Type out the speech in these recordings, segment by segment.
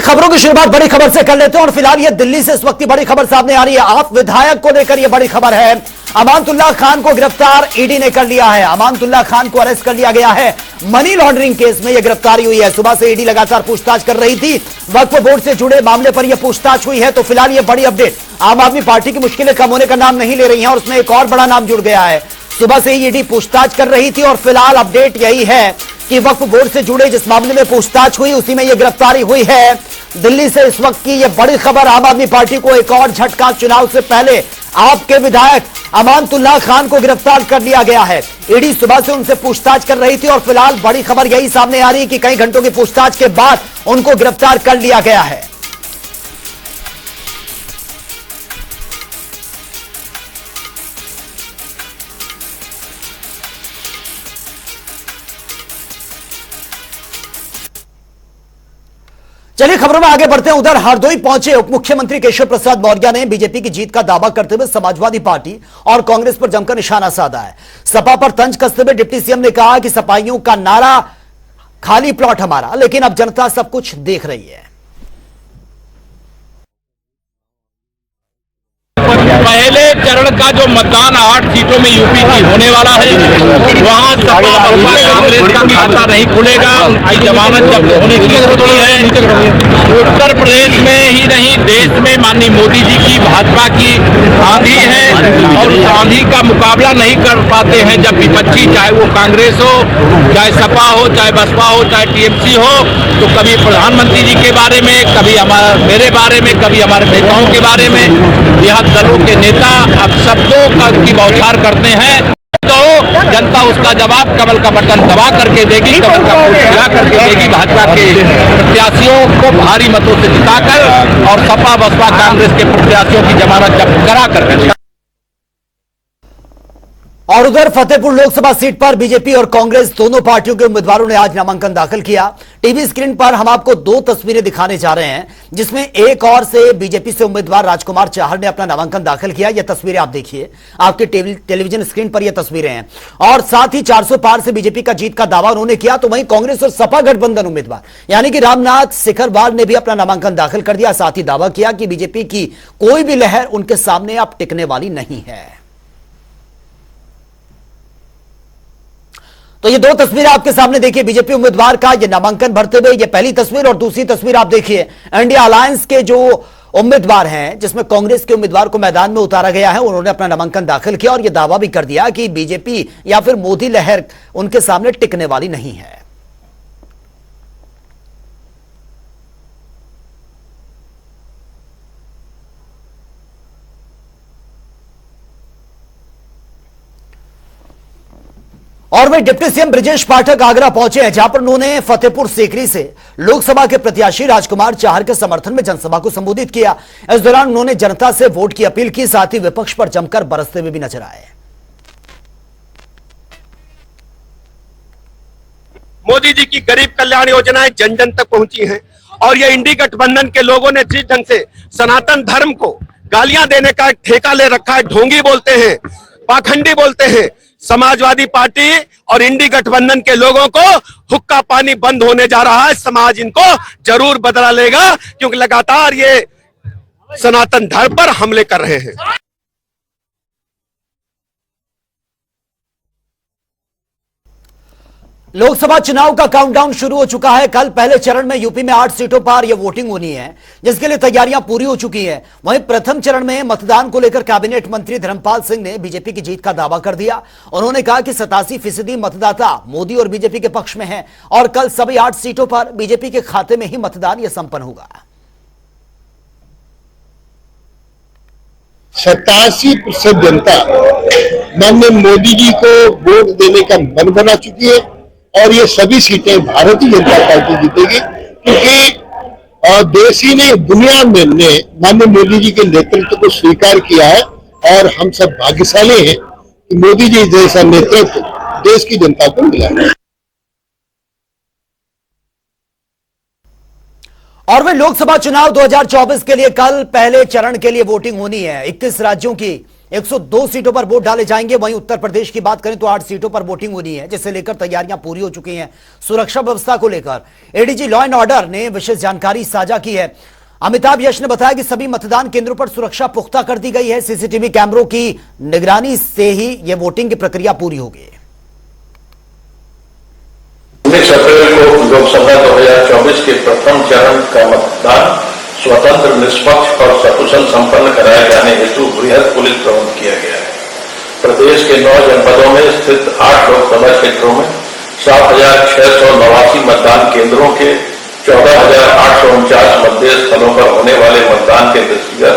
खबरों की शुरुआत बड़ी खबर से कर लेते हैं और फिलहाल ये दिल्ली से इस वक्त की बड़ी खबर सामने आ रही है। आप विधायक को लेकर यह बड़ी खबर है। अमानतुल्लाह खान को गिरफ्तार ईडी ने कर लिया है। अमानतुल्लाह खान को अरेस्ट कर लिया गया है। मनी लॉन्ड्रिंग केस में यह गिरफ्तारी हुई है। सुबह से ईडी लगातार पूछताछ कर रही थी। वक्फ बोर्ड से जुड़े मामले पर यह पूछताछ हुई है। तो फिलहाल यह बड़ी अपडेट, आम आदमी पार्टी की मुश्किलें कम होने का नाम नहीं ले रही हैं और उसमें एक और बड़ा नाम जुड़ गया है। सुबह से ही ईडी पूछताछ कर रही थी और फिलहाल अपडेट यही है कि वक्फ बोर्ड से जुड़े जिस मामले में पूछताछ हुई उसी में यह गिरफ्तारी हुई है। दिल्ली से इस वक्त की यह बड़ी खबर, आम आदमी पार्टी को एक और झटका। चुनाव से पहले आपके विधायक अमानतुल्लाह खान को गिरफ्तार कर लिया गया है। ईडी सुबह से उनसे पूछताछ कर रही थी और फिलहाल बड़ी खबर यही सामने आ रही है कि कई घंटों की पूछताछ के बाद उनको गिरफ्तार कर लिया गया है। चलिए खबरों में आगे बढ़ते हैं। उधर हरदोई पहुंचे उप मुख्यमंत्री केशव प्रसाद मौर्य ने बीजेपी की जीत का दावा करते हुए समाजवादी पार्टी और कांग्रेस पर जमकर निशाना साधा है। सपा पर तंज कसते हुए डिप्टी सीएम ने कहा कि सपाइयों का नारा खाली प्लॉट हमारा, लेकिन अब जनता सब कुछ देख रही है। पहले चरण का जो मतदान 8 सीटों में यूपी की होने वाला है, वहां सपा बसपा कांग्रेस का खाता नहीं खुलेगा। जमानत जब्त होने की स्थिति है। उत्तर प्रदेश में ही नहीं, देश में माननीय मोदी जी की भाजपा की आंधी है और उस आंधी का मुकाबला नहीं कर पाते हैं जब विपक्षी, चाहे वो कांग्रेस हो, चाहे सपा हो, चाहे बसपा हो, चाहे टीएमसी हो, तो कभी प्रधानमंत्री जी के बारे में, कभी मेरे बारे में, कभी हमारे नेताओं के बारे में, यह दलों के नेता अब शब्दों की बौछार करते हैं तो जनता उसका जवाब कमल का बटन दबा करके देगी, कमल का वोट गिरा करके देगी। भाजपा के प्रत्याशियों को भारी मतों से जिताकर और सपा बसपा कांग्रेस के प्रत्याशियों की जमानत जब्त करा करके। और उधर फतेहपुर लोकसभा सीट पर बीजेपी और कांग्रेस दोनों पार्टियों के उम्मीदवारों ने आज नामांकन दाखिल किया। टीवी स्क्रीन पर हम आपको 2 तस्वीरें दिखाने जा रहे हैं, जिसमें एक और से बीजेपी से उम्मीदवार राजकुमार चाहर ने अपना नामांकन दाखिल किया। यह तस्वीरें आप देखिए, आपके टेलीविजन स्क्रीन पर यह तस्वीरें हैं। और साथ ही 400 पार से बीजेपी का जीत का दावा उन्होंने किया। तो वहीं कांग्रेस और सपा गठबंधन उम्मीदवार यानी कि रामनाथ सिकरवार ने भी अपना नामांकन दाखिल कर दिया। साथ ही दावा किया कि बीजेपी की कोई भी लहर उनके सामने अब टिकने वाली नहीं है। तो ये 2 तस्वीरें आपके सामने देखिए, बीजेपी उम्मीदवार का ये नामांकन भरते हुए ये पहली तस्वीर, और दूसरी तस्वीर आप देखिए इंडिया अलायंस के जो उम्मीदवार हैं, जिसमें कांग्रेस के उम्मीदवार को मैदान में उतारा गया है। उन्होंने अपना नामांकन दाखिल किया और यह दावा भी कर दिया कि बीजेपी या फिर मोदी लहर उनके सामने टिकने वाली नहीं है। और वे डिप्टी सीएम ब्रजेश पाठक आगरा पहुंचे हैं, जहां पर उन्होंने फतेहपुर सीकरी से लोकसभा के प्रत्याशी राजकुमार चाहर के समर्थन में जनसभा को संबोधित किया। इस दौरान उन्होंने जनता से वोट की अपील की, साथ ही विपक्ष पर जमकर बरसते हुए भी नजर आए। मोदी जी की गरीब कल्याण योजनाएं जन जन तक पहुंची हैं और ये इंडी गठबंधन के लोगों ने जिस ढंग से सनातन धर्म को गालियां देने का ठेका ले रखा है, ढोंगी बोलते हैं, पाखंडी बोलते हैं, समाजवादी पार्टी और इंडी गठबंधन के लोगों को हुक्का पानी बंद होने जा रहा है। समाज इनको जरूर बदला लेगा, क्योंकि लगातार ये सनातन धर्म पर हमले कर रहे हैं। लोकसभा चुनाव का काउंटडाउन शुरू हो चुका है। कल पहले चरण में यूपी में 8 सीटों पर यह वोटिंग होनी है, जिसके लिए तैयारियां पूरी हो चुकी हैं। वहीं प्रथम चरण में मतदान को लेकर कैबिनेट मंत्री धर्मपाल सिंह ने बीजेपी की जीत का दावा कर दिया। उन्होंने कहा कि 87% मतदाता मोदी और बीजेपी के पक्ष में हैं और कल सभी 8 सीटों पर बीजेपी के खाते में ही मतदान यह संपन्न होगा। 87% जनता माननीय मोदी जी को वोट देने का मन बना चुकी है और ये सभी सीटें भारतीय जनता पार्टी जीतेगी, क्योंकि देश ही ने, दुनिया में ने माननीय मोदी जी के नेतृत्व को स्वीकार किया है और हम सब भाग्यशाली हैं कि मोदी जी जैसा नेतृत्व देश की जनता को मिला है। और वे लोकसभा चुनाव 2024 के लिए कल पहले चरण के लिए वोटिंग होनी है। 21 राज्यों की 102 सीटों पर वोट डाले जाएंगे। वहीं उत्तर प्रदेश की बात करें तो 8 सीटों पर वोटिंग होनी है, जिसे लेकर तैयारियां पूरी हो चुकी हैं। सुरक्षा व्यवस्था को लेकर एडीजी लॉ एंड ऑर्डर ने विशेष जानकारी साझा की है। अमिताभ यश ने बताया कि सभी मतदान केंद्रों पर सुरक्षा पुख्ता कर दी गई है। सीसीटीवी कैमरों की निगरानी से ही यह वोटिंग की प्रक्रिया पूरी होगी। 19 अप्रैल को लोकसभा 2024 के प्रथम चरण का मतदान स्वतंत्र, निष्पक्ष और सकुशल संपन्न कराए जाने हेतु बृहद पुलिस प्रबंध किया गया है। प्रदेश के 9 जनपदों में स्थित 8 लोकसभा क्षेत्रों में 7,689 मतदान केंद्रों के 14,849 मतदेय स्थलों पर होने वाले मतदान के दृष्टिगत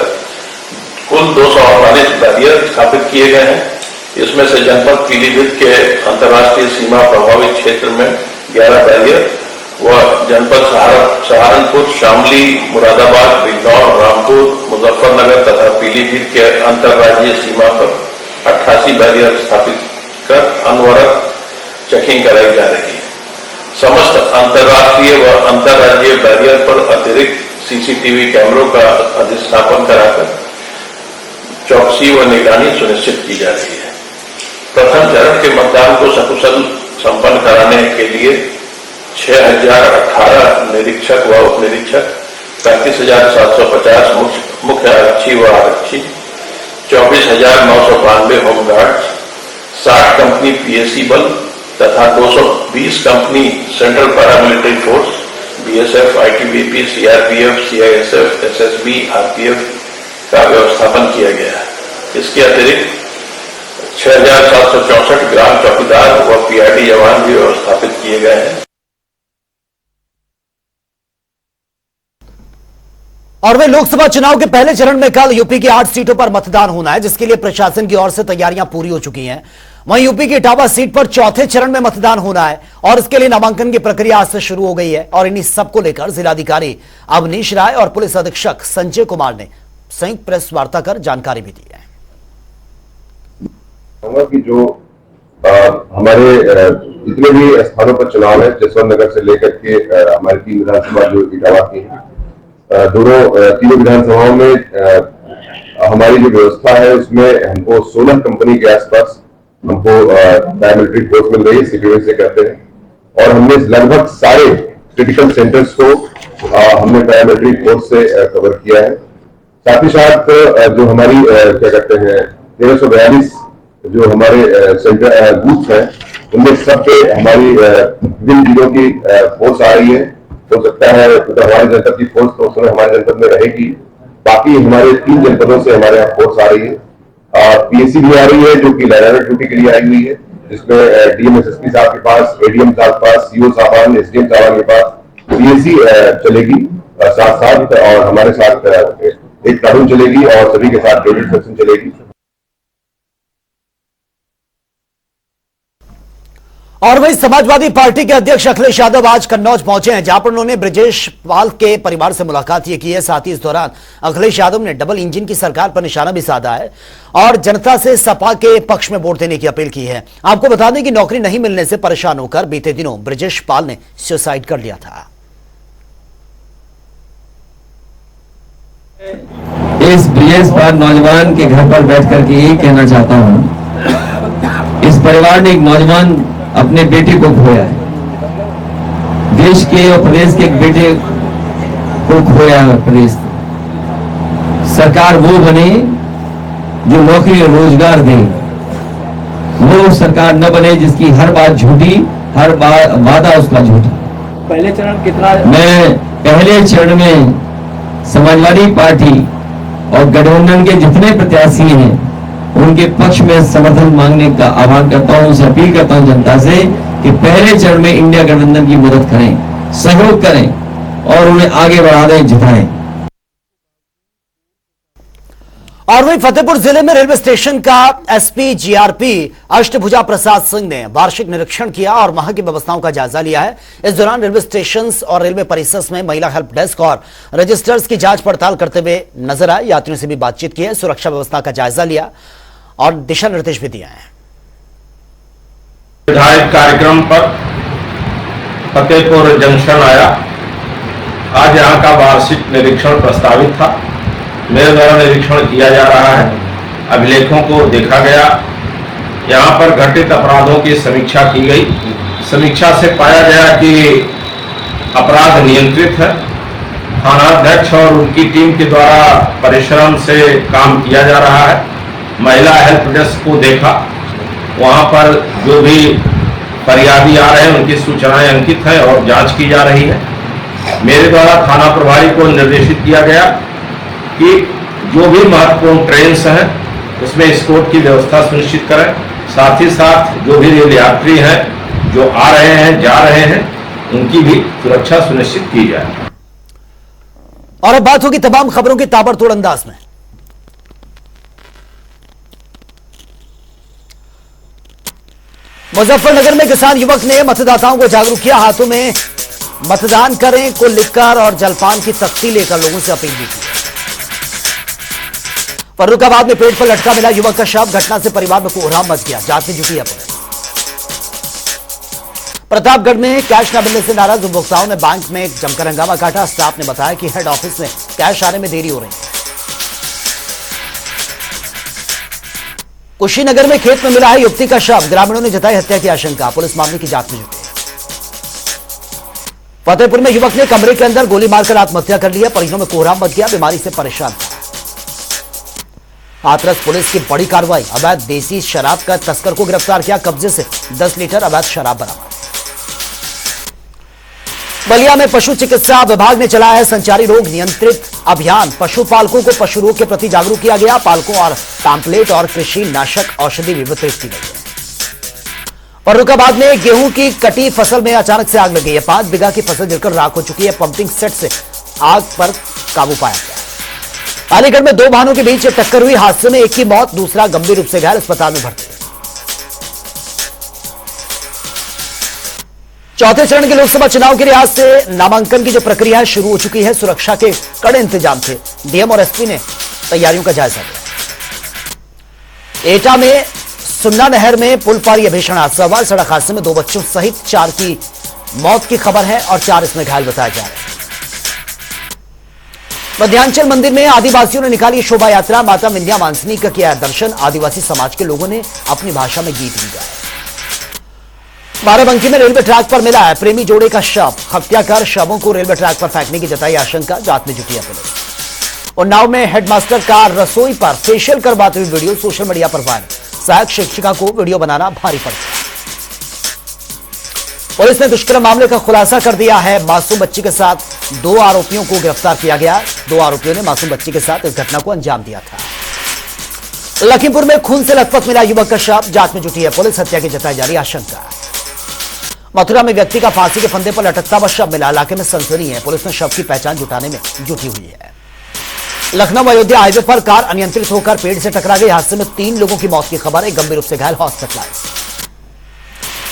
कुल 248 बैरियर स्थापित किए गए हैं। इसमें से जनपद पीलीभीत के अंतर्राष्ट्रीय सीमा प्रभावित क्षेत्र में 11 बैरियर व जनपद सहारनपुर, शामली, मुरादाबाद, बिजनौर, रामपुर, मुजफ्फरनगर तथा पीलीभीत के अंतर्राज्यीय सीमा पर 88 बैरियर स्थापित कर अनवरत चेकिंग कराई जा रही है। समस्त अंतर्राष्ट्रीय व अंतर्राज्यीय बैरियर पर अतिरिक्त सीसीटीवी कैमरों का अधिस्थापन कराकर चौकसी व निगरानी सुनिश्चित की जा रही है। प्रथम चरण के मतदान को सकुशल संपन्न कराने के लिए 6,018 निरीक्षक व उप निरीक्षक, 35,750 मुख्य आरक्षी व आरक्षी, 24,992 होमगार्ड्स, 60 कंपनी पीएसी बल तथा 220 company central paramilitary force, BSF, ITBP, CRPF, CISF, SSB, RPF का व्यवस्थापन किया गया है। इसके अतिरिक्त 6,764 ग्राम चौकीदार व पीआरडी जवान भी व्यवस्थापित किए गए हैं। और वे लोकसभा चुनाव के पहले चरण में कल यूपी की 8 सीटों पर मतदान होना है, जिसके लिए प्रशासन की ओर से तैयारियां पूरी हो चुकी हैं। वहीं यूपी की इटावा सीट पर चौथे चरण में मतदान होना है और इसके लिए नामांकन की प्रक्रिया आज से शुरू हो गई है। और इन्हीं सबको लेकर जिलाधिकारी अवनीश राय और पुलिस अधीक्षक संजय कुमार ने संयुक्त प्रेस वार्ता कर जानकारी भी दी है। कि जो हमारे जितने भी स्थानों पर चुनाव है, जसवंत नगर से लेकर के हमारी 3 विधानसभा जो इटावा की है, तीनों विधानसभाओं में हमारी जो व्यवस्था है उसमें हमको 16 कंपनी के आसपास हमको पैरामिलिट्री फोर्स मिल रही है, सीपीएफ से कहते हैं। और हमने लगभग सारे क्रिटिकल सेंटर्स को हमने पैरामिलिट्री फोर्स से कवर किया है। साथ ही साथ जो हमारी क्या कहते हैं 1342 जो हमारे सेंटर बूथ हैं, उनमें सब पे हमारी विभिन्न जिलों की फोर्स आ रही है। हो सकता है तो हमारे जनपद की फोर्स तो उसमें हमारे जनपद में रहेगी। बाकी हमारे 3 जनपदों से हमारे यहाँ फोर्स आ रही है। पीएससी भी आ रही है जो कि लाइनर ड्यूटी के लिए आई हुई है, जिसमें डीएम एसएसपी साहब के पास, एडीएम साहब के पास, सीओ साहबान, एसडीएम साहबान के पास पीएससी चलेगी साथ साथ, और हमारे साथ एक कानून चलेगी और सभी के साथ डेबिट सेक्शन चलेगी। और वहीं समाजवादी पार्टी के अध्यक्ष अखिलेश यादव आज कन्नौज पहुंचे हैं, जहां पर उन्होंने ब्रजेश पाल के परिवार से मुलाकात की है। साथ ही इस दौरान अखिलेश यादव ने डबल इंजन की सरकार पर निशाना भी साधा है और जनता से सपा के पक्ष में वोट देने की अपील की है। आपको बता दें कि नौकरी नहीं मिलने से परेशान होकर बीते दिनों ब्रजेश पाल ने सुसाइड कर लिया था। इस ब्रजेश पाल नौजवान के घर पर बैठ करके यही कहना चाहता हूं, इस परिवार ने एक नौजवान अपने बेटे को खोया है, देश के और प्रदेश के एक बेटे को खोया है। प्रदेश सरकार वो बने जो नौकरी और रोजगार दे, वो सरकार न बने जिसकी हर बात झूठी, हर वादा उसका झूठा। पहले चरण कितना? मैं पहले चरण में समाजवादी पार्टी और गठबंधन के जितने प्रत्याशी हैं उनके पक्ष में समर्थन मांगने का आह्वान करता हूं, उनसे अपील करता हूं जनता से कि पहले चरण में इंडिया गठबंधन की मदद करें, सहयोग करें और उन्हें आगे बढ़ा दें, जिताएं। और वहीं फतेहपुर जिले में रेलवे स्टेशन का एसपी जीआरपी अष्टभुजा प्रसाद सिंह ने वार्षिक निरीक्षण किया और वहां की व्यवस्थाओं का जायजा लिया है। इस दौरान रेलवे स्टेशन और रेलवे परिसर में महिला हेल्प डेस्क और रजिस्टर्स की जांच पड़ताल करते हुए नजर आए। यात्रियों से भी बातचीत की है, सुरक्षा व्यवस्था का जायजा लिया और दिशा निर्देश भी दिए हैं। विधायक कार्यक्रम पर फतेहपुर जंक्शन आया। आज यहाँ का वार्षिक निरीक्षण प्रस्तावित था, मेरे द्वारा निरीक्षण किया जा रहा है। अभिलेखों को देखा गया। यहाँ पर घटित अपराधों की समीक्षा की गई। समीक्षा से पाया गया कि अपराध नियंत्रित है। थानाध्यक्ष और उनकी टीम के द्वारा परिश्रम से काम किया जा रहा है। महिला हेल्प डेस्क को देखा, वहाँ पर जो भी फरियादी आ रहे हैं उनकी सूचनाएं अंकित है और जांच की जा रही है। मेरे द्वारा थाना प्रभारी को निर्देशित किया गया कि जो भी महत्वपूर्ण ट्रेन्स हैं उसमें एस्कॉर्ट की व्यवस्था सुनिश्चित करें। साथ ही साथ जो भी रेल यात्री हैं जो आ रहे हैं जा रहे हैं उनकी भी सुरक्षा सुनिश्चित की जाए। और अब बात होगी तमाम खबरों के ताबड़तोड़ अंदाज में। मुजफ्फरनगर में किसान युवक ने मतदाताओं को जागरूक किया। हाथों में मतदान करें को लिखकर और जलपान की तख्ती लेकर लोगों से अपील भी की। फर्रुखाबाद में पेट पर लटका मिला युवक का शव। घटना से परिवार में कोहराम मच गया। जांच में जुटी है पुलिस। प्रतापगढ़ में कैश न मिलने से नाराज उपभोक्ताओं ने बैंक में जमकर हंगामा काटा। स्टाफ ने बताया कि हेड ऑफिस में कैश आने में देरी हो रही है। कुशीनगर में खेत में मिला है युवती का शव। ग्रामीणों ने जताई हत्या की आशंका। पुलिस मामले की जांच में जुटी। फतेहपुर में युवक ने कमरे के अंदर गोली मारकर आत्महत्या कर लिया। परिजनों में कोहराम मच गया। बीमारी से परेशान था। हाथरस पुलिस की बड़ी कार्रवाई। अवैध देसी शराब का तस्कर को गिरफ्तार किया। कब्जे से 10 लीटर अवैध शराब बरामद। बलिया में पशु चिकित्सा विभाग ने चलाया है संचारी रोग नियंत्रित अभियान। पशुपालकों को पशु रोग के प्रति जागरूक किया गया। पालकों और पैम्पलेट और कृषि नाशक औषधि भी वितरित की गई है। फर्रुखाबाद में गेहूं की कटी फसल में अचानक से आग लग गई है। 5 बीघा की फसल जलकर राख हो चुकी है। पंपिंग सेट से आग पर काबू पाया गया। अलीगढ़ में 2 वाहनों के बीच टक्कर हुई। हादसे में एक की मौत, दूसरा गंभीर रूप से घायल, अस्पताल में भर्ती। चौथे चरण के लोकसभा चुनाव के लिए आज से नामांकन की जो प्रक्रिया है शुरू हो चुकी है। सुरक्षा के कड़े इंतजाम थे। डीएम और एसपी ने तैयारियों का जायजा लिया। एटा में सुन्ना नहर में पुल पार यह भीषण हादसा हुआ। सड़क हादसे में 2 बच्चों सहित 4 की मौत की खबर है और 4 इसमें घायल बताए जा रहे हैं। मध्यांचल मंदिर में आदिवासियों ने निकाली शोभा यात्रा। माता विंध्या मानसिनी का किया दर्शन। आदिवासी समाज के लोगों ने अपनी भाषा में गीत भी गाए। बाराबंकी में रेलवे ट्रैक पर मिला है प्रेमी जोड़े का शव। हत्या कर शवों को रेलवे ट्रैक पर फेंकने की जताई आशंका। जांच में जुटी है पुलिस। उन्नाव में हेडमास्टर का रसोई पर फेशियल करवाते हुए वीडियो सोशल मीडिया पर वायरल। सहायक शिक्षिका को वीडियो बनाना भारी पड़ गया। पुलिस ने दुष्कर्म मामले का खुलासा कर दिया है। मासूम बच्ची के साथ 2 आरोपियों को गिरफ्तार किया गया। 2 आरोपियों ने मासूम बच्ची के साथ इस घटना को अंजाम दिया था। लखीमपुर में खून से लथपथ मिला युवक का शव। जांच में जुटी है पुलिस। हत्या की जताई जा रही आशंका। मथुरा में व्यक्ति का फांसी के फंदे पर लटकता हुआ शव मिला। इलाके में सनसनी है। पुलिस ने शव की पहचान जुटाने में जुटी हुई है। लखनऊ अयोध्या हाईवे पर कार अनियंत्रित होकर पेड़ से टकरा गई। हादसे में 3 लोगों की मौत की खबर है। गंभीर रूप से घायल हॉस्पिटलाइज।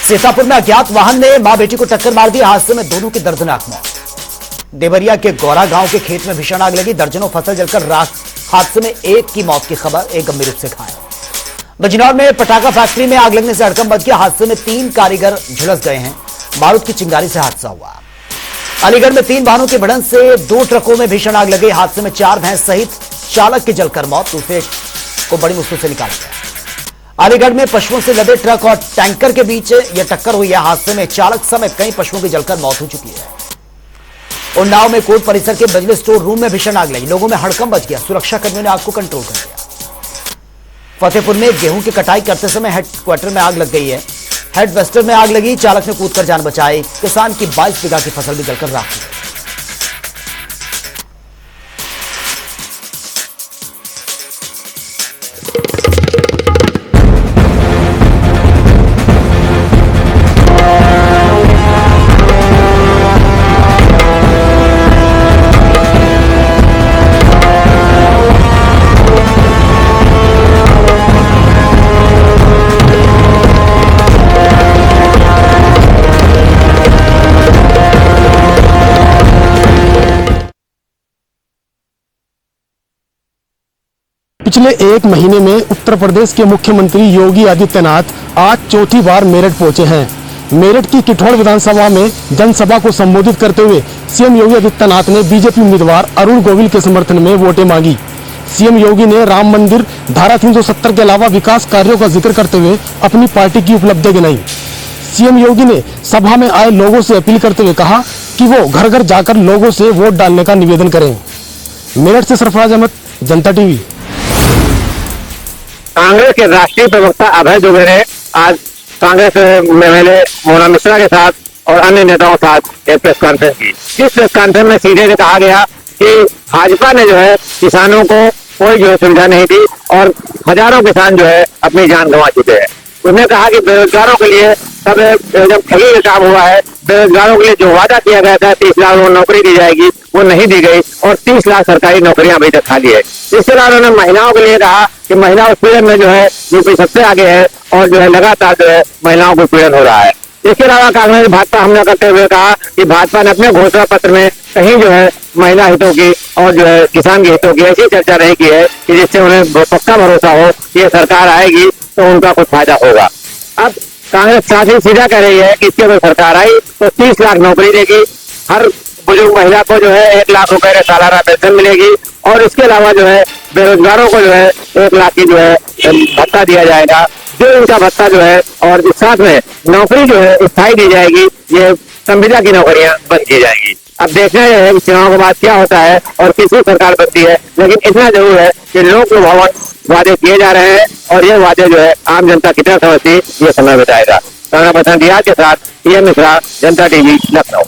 सीतापुर में अज्ञात वाहन ने मां बेटी को टक्कर मार दी। हादसे में दोनों की दर्दनाक मौत। देवरिया के गौरा गांव के खेत में भीषण आग लगी। दर्जनों फसल जलकर राख। हादसे में 1 की मौत की खबर, 1 गंभीर रूप से घायल। बिजनौर में पटाखा फैक्ट्री में आग लगने से हड़कंप मच गया। हादसे में 3 कारीगर झुलस गए हैं। बारूद की चिंगारी से हादसा हुआ। अलीगढ़ में 3 वाहनों की भिड़ंत से 2 ट्रकों में भीषण आग लगी। हादसे में 4 भैंस सहित चालक की जलकर मौत। दूसरे को बड़ी मुश्किल से निकाला गया। अलीगढ़ में पशुओं से लदे ट्रक और टैंकर के बीच यह टक्कर हुई है। हादसे में चालक समेत कई पशुओं की जलकर मौत हो चुकी है। उन्नाव में कोर्ट परिसर के बिजली स्टोर रूम में भीषण आग लगी। लोगों में हड़कंप मच गया। सुरक्षा कर्मियों ने आग को कंट्रोल कर लिया। फतेहपुर में गेहूं की कटाई करते समय हेडक्वार्टर में आग लग गई है। हेडवेस्टर में आग लगी। चालक ने कूदकर जान बचाई। किसान की 22 बीघा की फसल भी जलकर राख हो गई। पिछले 1 महीने में उत्तर प्रदेश के मुख्यमंत्री योगी आदित्यनाथ आज 4थी बार मेरठ पहुंचे हैं। मेरठ की किठौड़ विधानसभा में जनसभा को संबोधित करते हुए सीएम योगी आदित्यनाथ ने बीजेपी उम्मीदवार अरुण गोविल के समर्थन में वोटें मांगी। सीएम योगी ने राम मंदिर, धारा 370 के अलावा विकास कार्यों का जिक्र करते हुए अपनी पार्टी की उपलब्धि गिनाई। सीएम योगी ने सभा में आए लोगों से अपील करते हुए कहा कि वो घर घर जाकर लोगों से वोट डालने का निवेदन करें। मेरठ से सरफराज अहमद, जनता टीवी। कांग्रेस के राष्ट्रीय प्रवक्ता अभय दुबे ने आज कांग्रेस एमएलए मोना मिश्रा के साथ और अन्य नेताओं के साथ एक प्रेस कॉन्फ्रेंस की। इस प्रेस कॉन्फ्रेंस में सीधे कहा गया कि भाजपा ने जो है किसानों को कोई जो है सुविधा नहीं दी और हजारों किसान जो है अपनी जान गंवा चुके हैं। उन्होंने कहा कि बेरोजगारों के लिए सब जब ठगी का काम हुआ है, बेरोजगारों के लिए जो वादा किया गया था 30 लाख नौकरी दी जाएगी वो नहीं दी गई और 30 लाख सरकारी नौकरियां अभी तक खाली है। इसके अलावा उन्होंने महिलाओं के लिए कहा कि महिला उत्पीड़न में जो है यूपी सबसे आगे है और जो है लगातार जो है महिलाओं को उत्पीड़न हो रहा है। इसके अलावा कांग्रेस भाजपा हमला करते हुए कहा कि भाजपा ने अपने घोषणा पत्र में कहीं जो है महिला हितों की और जो है किसान के हितों की ऐसी चर्चा नहीं की है कि जिससे उन्हें पक्का भरोसा हो कि ये सरकार आएगी तो उनका कुछ फायदा होगा। अब कांग्रेस साथ ही सीधा कह रही है कि इसके अगर सरकार आई तो 30 लाख नौकरी देगी, हर बुजुर्ग महिला को जो है 1 लाख रुपए सालाना पेंशन मिलेगी और इसके अलावा जो है बेरोजगारों को जो है 1 लाख की जो है भत्ता दिया जाएगा, जो इनका भत्ता जो है और साथ में नौकरी जो है स्थायी दी जाएगी। ये संविदा की नौकरियां बंद की जाएंगी। अब देखना यह है कि चुनाव के बाद क्या होता है और किसकी सरकार बनती है, लेकिन इतना जरूर है कि लोक भवन वादे किए जा रहे हैं और ये वादे जो है आम जनता कितना समझती है ये समय बताएगा। कैमरा पर्सन रियाज के साथ पीएम मिश्रा, जनता टीवी, लखनऊ।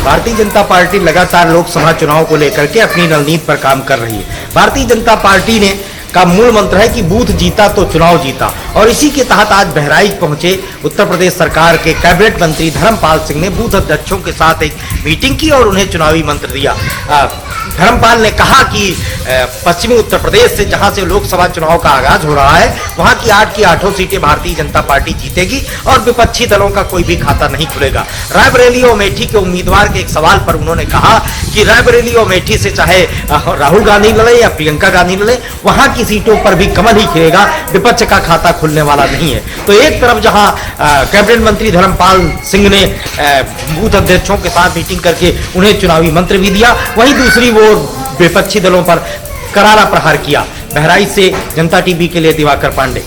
भारतीय जनता पार्टी लगातार लोकसभा चुनाव को लेकर के अपनी रणनीति पर काम कर रही है। भारतीय जनता पार्टी ने का मूल मंत्र है कि बूथ जीता तो चुनाव जीता और इसी के तहत आज बहराइच पहुंचे उत्तर प्रदेश सरकार के कैबिनेट मंत्री धर्मपाल सिंह ने बूथ अध्यक्षों के साथ एक मीटिंग की और उन्हें चुनावी मंत्र दिया। धर्मपाल ने कहा कि पश्चिमी उत्तर प्रदेश से जहां से लोकसभा चुनाव का आगाज हो रहा है वहां की 8 की 8 सीटें भारतीय जनता पार्टी जीतेगी और विपक्षी दलों का कोई भी खाता नहीं खुलेगा। रायबरेली और अमेठी के उम्मीदवार के एक सवाल पर उन्होंने कहा कि रायबरेली और अमेठी से चाहे राहुल गांधी लड़े या प्रियंका गांधी लड़े, वहां की सीटों पर भी कमल ही खिलेगा, विपक्ष का खाता खुलने वाला नहीं है। तो एक तरफ जहां कैबिनेट मंत्री धर्मपाल सिंह ने बूथ अध्यक्षों के साथ मीटिंग करके उन्हें चुनावी मंत्र भी दिया, वहीं दूसरी ओर विपक्षी दलों पर करारा प्रहार किया। बहराइच से जनता टीवी के लिए दिवाकर पांडे।